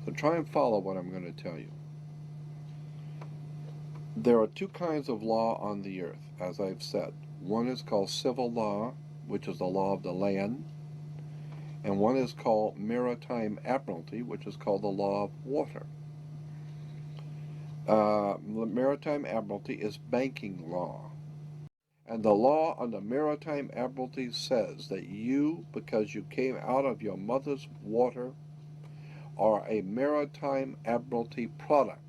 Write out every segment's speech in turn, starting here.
So try and follow what I'm going to tell you. There are two kinds of law on the earth, as I've said. One is called civil law, which is the law of the land, and one is called maritime admiralty, which is called the law of water. Maritime admiralty is banking law. And the law on the maritime admiralty says that you, because you came out of your mother's water, are a maritime admiralty product.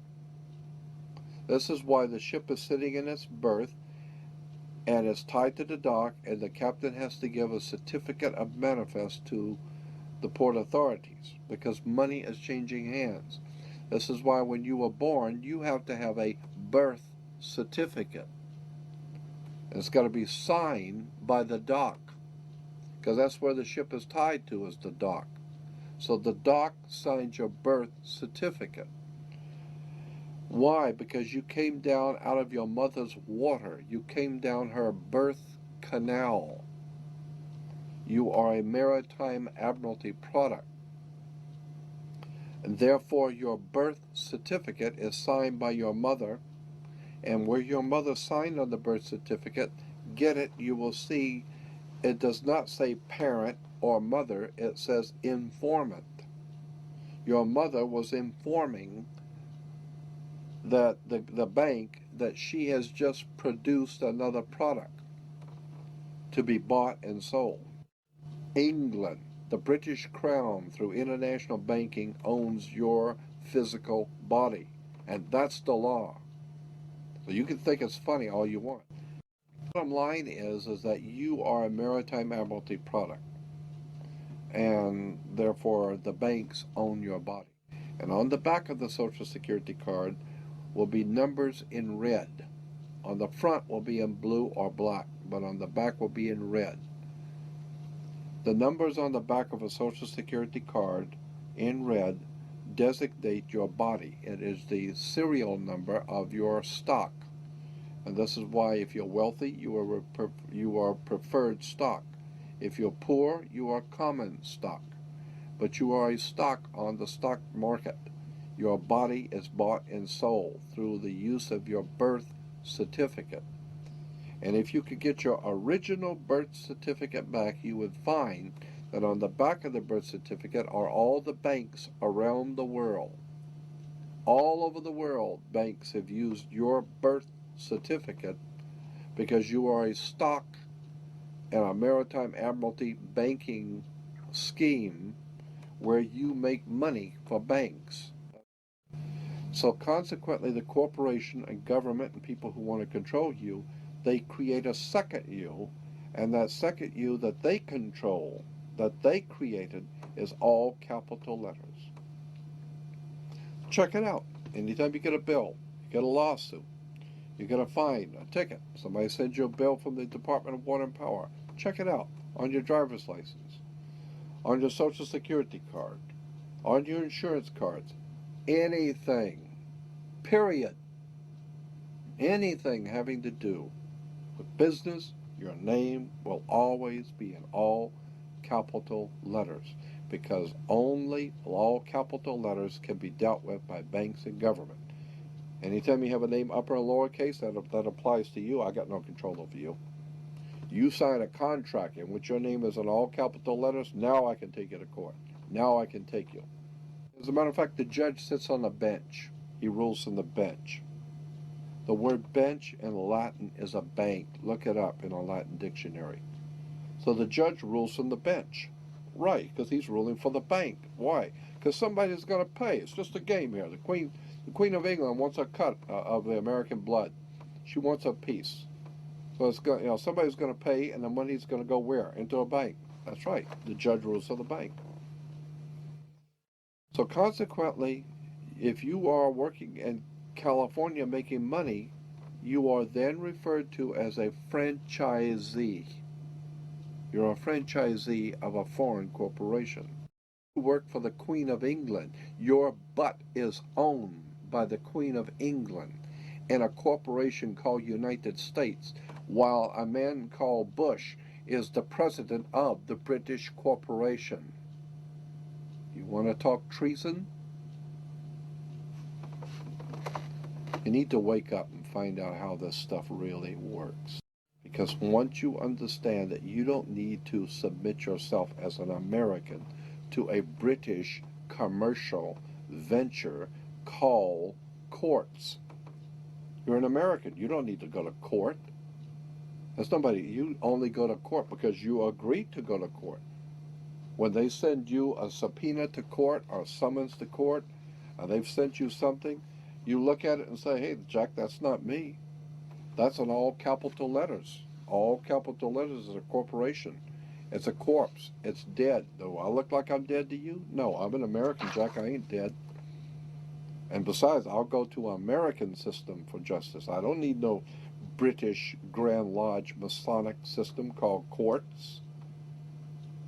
This is why the ship is sitting in its berth and it's tied to the dock, and the captain has to give a certificate of manifest to the port authorities because money is changing hands. This is why when you were born, you have to have a birth certificate. It's got to be signed by the dock because that's where the ship is tied to, is the dock. So the dock signs your birth certificate. Why? Because you came down out of your mother's water. You came down her birth canal. You are a maritime admiralty product. And therefore, your birth certificate is signed by your mother. And where your mother signed on the birth certificate, get it, you will see it does not say parent or mother, it says informant. Your mother was informing that the bank that she has just produced another product to be bought and sold. England, the British Crown, through international banking, owns your physical body, and that's the law. So you can think it's funny all you want. The bottom line is that you are a maritime admiralty product, and therefore the banks own your body. And on the back of the Social Security card will be numbers in red. On the front will be in blue or black, but on the back will be in red. The numbers on the back of a Social Security card in red designate your body. It is the serial number of your stock. And this is why if you're wealthy, you are preferred stock. If you're poor, you are common stock. But you are a stock on the stock market. Your body is bought and sold through the use of your birth certificate. And if you could get your original birth certificate back, you would find that on the back of the birth certificate are all the banks around the world. All over the world, banks have used your birth certificate because you are a stock in a maritime admiralty banking scheme where you make money for banks. So consequently, the corporation and government and people who want to control you, they create a second you, and that second you that they control, that they created, is all capital letters. Check it out. Anytime you get a bill, you get a lawsuit, you get a fine, a ticket, somebody sends you a bill from the Department of Water and Power, check it out on your driver's license, on your Social Security card, on your insurance cards, anything, period. Anything having to do with business, your name will always be in all capital letters because only all capital letters can be dealt with by banks and government. Anytime you have a name upper and lowercase, that applies to you. I got no control over you. You sign a contract in which your name is in all capital letters, now I can take you to court. Now I can take you. As a matter of fact, the judge sits on the bench. He rules from the bench. The word bench in Latin is a bank. Look it up in a Latin dictionary. So the judge rules from the bench. Right, because he's ruling for the bank. Why? Because somebody's going to pay. It's just a game here. The Queen of England wants a cut of the American blood. She wants a piece. So it's going, somebody's going to pay, and the money's going to go where? Into a bank. That's right. The judge rules for the bank. So consequently, if you are working in California making money, you are then referred to as a franchisee. You're a franchisee of a foreign corporation. You work for the Queen of England. Your butt is owned by the Queen of England and a corporation called United States, while a man called Bush is the president of the British corporation. You want to talk treason? You need to wake up and find out how this stuff really works. Because once you understand that you don't need to submit yourself as an American to a British commercial venture called courts. You're an American. You don't need to go to court. You only go to court because you agreed to go to court. When they send you a subpoena to court or a summons to court, they've sent you something, you look at it and say, hey, Jack, that's not me. That's in all capital letters. All capital letters is a corporation. It's a corpse. It's dead. Do I look like I'm dead to you? No, I'm an American, Jack. I ain't dead. And besides, I'll go to an American system for justice. I don't need no British Grand Lodge Masonic system called courts.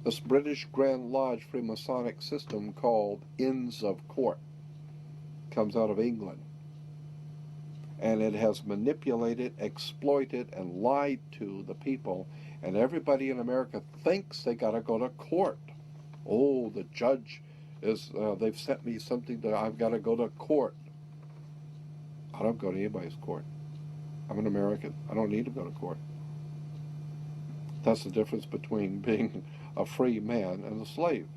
This British Grand Lodge Freemasonic system called Inns of Court comes out of England. And it has manipulated, exploited, and lied to the people. And everybody in America thinks they got to go to court. Oh, the judge they've sent me something that I've got to go to court. I don't go to anybody's court. I'm an American. I don't need to go to court. That's the difference between being a free man and a slave.